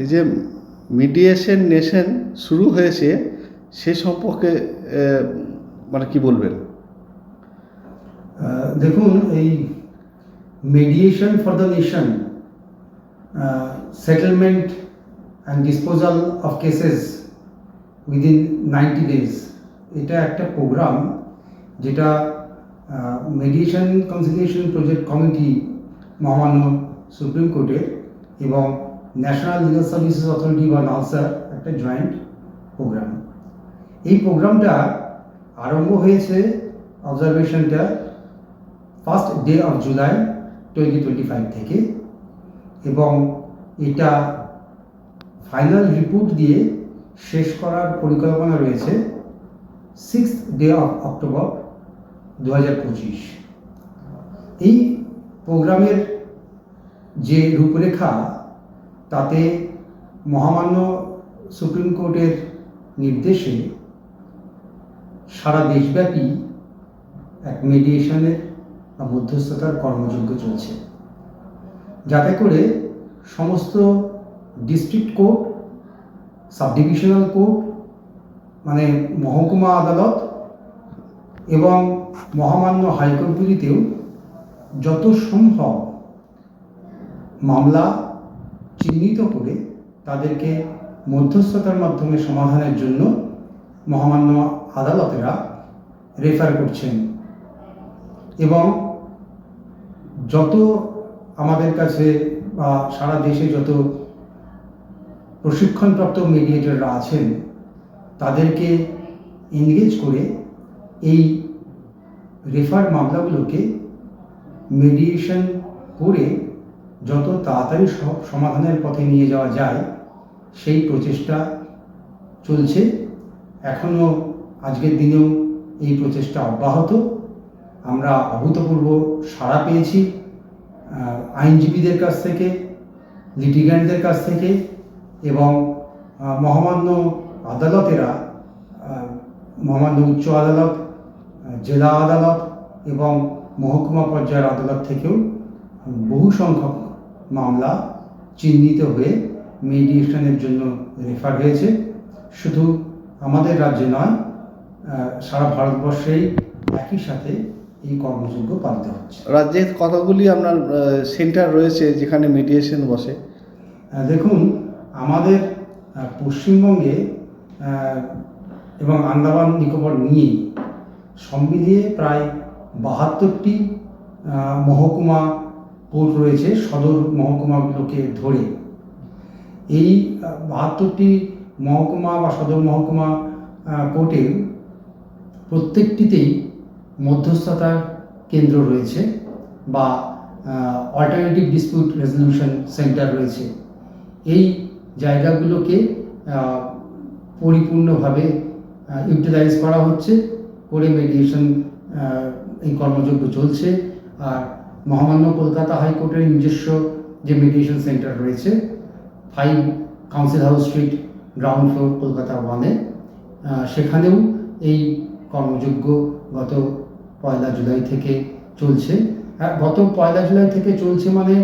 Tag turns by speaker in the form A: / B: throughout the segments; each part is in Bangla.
A: এই যে মিডিয়েশন নেশন শুরু হয়েছে সে সম্পর্কে মানে কি বলবেন?
B: দেখুন, এই mediation for the nation, settlement and disposal of cases within 90 days, এটা একটা প্রোগ্রাম যেটা মিডিয়েশন কনসিলিয়েশন প্রজেক্ট কমিটি মহামান্য সুপ্রিম কোর্টের এবং ন্যাশনাল লিগাল সার্ভিসেস অথরিটি বা নালসার একটা জয়েন্ট প্রোগ্রাম। এই প্রোগ্রামটা আরম্ভ হয়েছে, অবজারভেশনটা 1st day of July 2025 থেকে, এবং এটা ফাইনাল রিপোর্ট দিয়ে শেষ করার পরিকল্পনা রয়েছে 6th day of October 2025। এই প্রোগ্রামের যে রূপরেখা, তাতে মহামান্য সুপ্রিম কোর্টের নির্দেশে সারা দেশব্যাপী এক মিডিয়েশনের বা মধ্যস্থতার কর্মযজ্ঞ চলছে, যাতে করে সমস্ত district court, sub divisional court মানে মহকুমা আদালত এবং মহামান্য হাইকোর্টগুলিতেও যত সম্ভব মামলা চিহ্নিত করে তাদেরকে মধ্যস্থতার মাধ্যমে সমাধানের জন্য মহামান্য আদালতেরা রেফার করছেন। এবং যত আমাদের কাছে বা সারা দেশে যত প্রশিক্ষণপ্রাপ্ত মিডিয়েটররা আছেন, তাদেরকে এনগেজ করে এই রেফার মামলাগুলোকে মিডিয়েশন করে যত তাড়াতাড়ি সমাধানের পথে নিয়ে যাওয়া যায় সেই প্রচেষ্টা চলছে। এখনও আজকের দিনেও এই প্রচেষ্টা অব্যাহত। আমরা অভূতপূর্ব সাড়া পেয়েছি আইনজীবীদের কাছ থেকে, লিটিগ্যান্টদের কাছ থেকে, এবং মহামান্য আদালতেরা, মহামান্য উচ্চ আদালত, জেলা আদালত এবং মহকুমা পর্যায়ের আদালত থেকেও বহু সংখ্যক মামলা চিহ্নিত হয়ে মিডিয়েশনের জন্য রেফার হয়েছে। শুধু আমাদের রাজ্যে নয়, সারা ভারতবর্ষেই একই সাথে এই কর্মযজ্ঞ পালিত হচ্ছে।
A: রাজ্যের কতগুলি আপনার সেন্টার রয়েছে যেখানে মিডিয়েশন বসে?
B: দেখুন, আমাদের পশ্চিমবঙ্গে এবং আন্দামান নিকোবর নিয়ে সব মিলিয়ে প্রায় 72টি মহকুমা কোর্ট রয়েছে, সদর মহকুমাগুলোকে ধরে। এই 72টি মহকুমা বা সদর মহকুমা কোর্টের প্রত্যেকটিতেই মধ্যস্থতার কেন্দ্র রয়েছে বা অল্টারনেটিভ ডিসপিউট রেজলিউশন সেন্টার রয়েছে। এই জায়গাগুলোকে পরিপূর্ণভাবে ইউটিলাইজ করা হচ্ছে, করে মিডিয়েশন এই কর্মযজ্ঞ চলছে। আর মহামান্য কলকাতা হাইকোর্টের নিজস্ব যে মিডিয়েশন সেন্টার রয়েছে 5 council house street, ground floor, Kolkata 1-এ, সেখানেও এই কর্মযজ্ঞ গত 1 জুলাই থেকে চলছে। গত 1 জুলাই থেকে চলছে মানে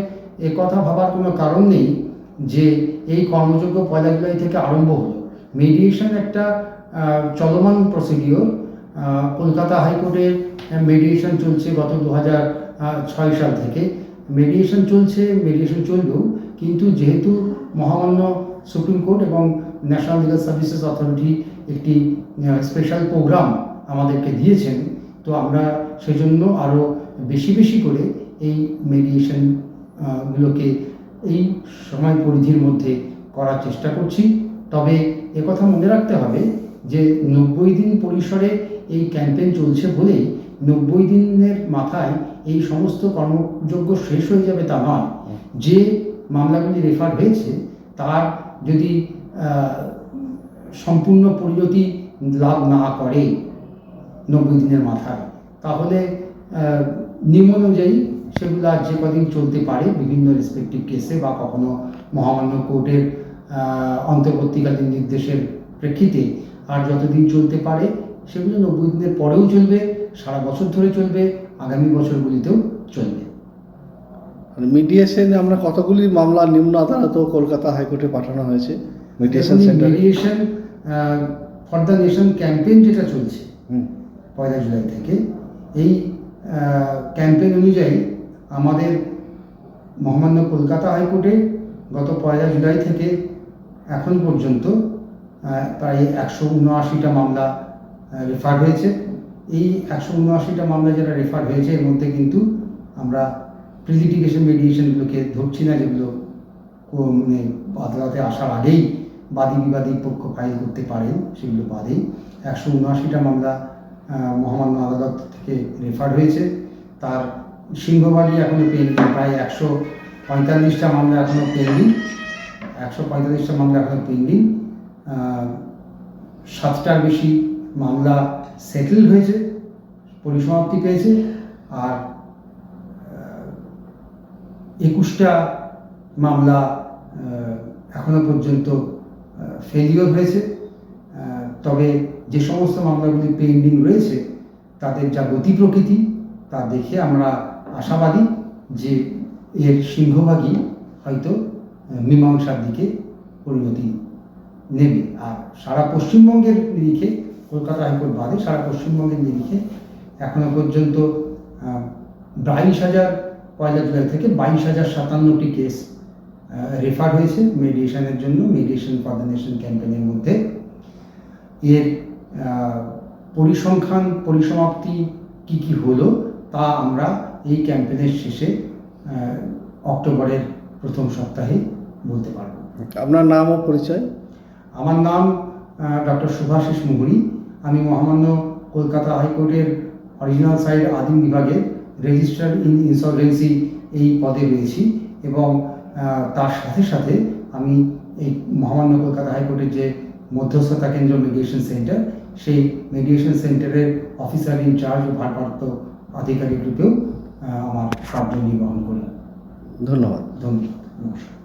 B: কথা ভাবার কোনো কারণ নেই যে এই কর্মযজ্ঞ 1 জুলাই থেকে আরম্ভ হলো। মিডিয়েশন একটা চলমান প্রসিডিওর। কলকাতা হাইকোর্টে মিডিয়েশন চলছে গত 2006 সাল থেকে। মিডিয়েশন চলবেও, কিন্তু যেহেতু মহামান্য সুপ্রিম কোর্ট এবং ন্যাশনাল লিগাল সার্ভিসেস অথরিটি একটি স্পেশাল প্রোগ্রাম আমাদেরকে দিয়েছেন, তো আমরা সেজন্য আরও বেশি করে এই মিডিয়েশনগুলোকে এই সময় পরিধির মধ্যে করার চেষ্টা করছি। তবে একথা মনে রাখতে হবে যে 90 দিন পরিসরে এই ক্যাম্পেইন চলছে বলেই 90 দিনের মাথায় এই সমস্ত কর্মযজ্ঞ শেষ হয়ে যাবে তা নয়। যে মামলাগুলি রেফার হয়েছে তার যদি সম্পূর্ণ পরিণতি লাভ না করে 90 দিনের মাথায়, তাহলে নিয়ম অনুযায়ী সেগুলো আর যে কদিন চলতে পারে বিভিন্ন রেসপেক্টিভ কেসে বা কখনো মহামান্য কোর্টের অন্তর্বর্তীকালীন নির্দেশের প্রেক্ষিতে আর যতদিন চলতে পারে সেগুলো 90 দিনের পরেও চলবে, সারা বছর ধরে চলবে, আগামী বছরগুলিতেও চলবে।
A: মানে মিডিয়েশনে আমরা কতগুলি মামলা নিম্ন আদালত ও কলকাতা হাইকোর্টে পাঠানো হয়েছে মিডিয়েশন সেন্টারে?
B: Mediation for the nation campaign যেটা চলছে
A: হুম
B: 1 জুলাই থেকে, এই ক্যাম্পেইন অনুযায়ী আমাদের মহামান্য কলকাতা হাইকোর্টে গত 1 জুলাই থেকে এখন পর্যন্ত প্রায় 179টা মামলা রেফার হয়েছে। এই 179টা মামলা যারা রেফার হয়েছে এর মধ্যে কিন্তু আমরা প্রিলিটিগেশন মিডিয়েশনগুলোকে ধরছি না, যেগুলো মানে আদালতে আসার আগেই বাদী বিবাদী পক্ষ ফাইল করতে পারেন, সেগুলো বাদেই 179টা মামলা মহামান্য আদালত থেকে রেফার হয়েছে। তার সিংহভাগই এখনও পেন্ডিং, প্রায় 145টা মামলা এখনও পেন্ডিং, 145টা মামলা এখনও পেন্ডিং। 7টার বেশি মামলা সেটেল হয়েছে, পরিসমাপ্তি পেয়েছে, আর 21টা মামলা এখনো পর্যন্ত ফেলিওর হয়েছে। তবে যে সমস্ত মামলাগুলি পেন্ডিং রয়েছে তাদের যা গতি প্রকৃতি তা দেখে আমরা আশাবাদী যে এর সিংহভাগই হয়তো মীমাংসার দিকে পরিণতি নেবে। আর সারা পশ্চিমবঙ্গের নিরিখে, কলকাতা হাইকোর্ট বাদে সারা পশ্চিমবঙ্গের নিরিখে এখনো পর্যন্ত 22,000 1 জুলাই থেকে 22,057টি কেস রেফার হয়েছে মিডিয়েশনের জন্য, মিডিয়েশন ফর দ্য নেশন ক্যাম্পেইনের মধ্যে। এর পরিসংখ্যান পরিসমাপ্তি কি কি হলো তা আমরা এই ক্যাম্পেইনের শেষে অক্টোবরের প্রথম সপ্তাহে বলতে পারব।
A: আপনার নাম ও পরিচয়?
B: আমার নাম ডক্টর শুভাশিস মুহুরী। আমি মহামান্য কলকাতা হাইকোর্টের অরিজিনাল সাইড আদিম বিভাগের রেজিস্ট্রার ইন ইনসলভেন্সি এই পদে রয়েছি, এবং তার সাথে সাথে আমি এই মহামান্য কলকাতা হাইকোর্টের যে মধ্যস্থতা কেন্দ্র মিডিয়েশন সেন্টার, সেই মিডিয়েশন সেন্টারের অফিসার ইনচার্জ ও ভারপ্রাপ্ত আধিকারিক রূপেও আমার কার্য নির্বহন করি।
A: ধন্যবাদ।
B: ধন্যবাদ, নমস্কার।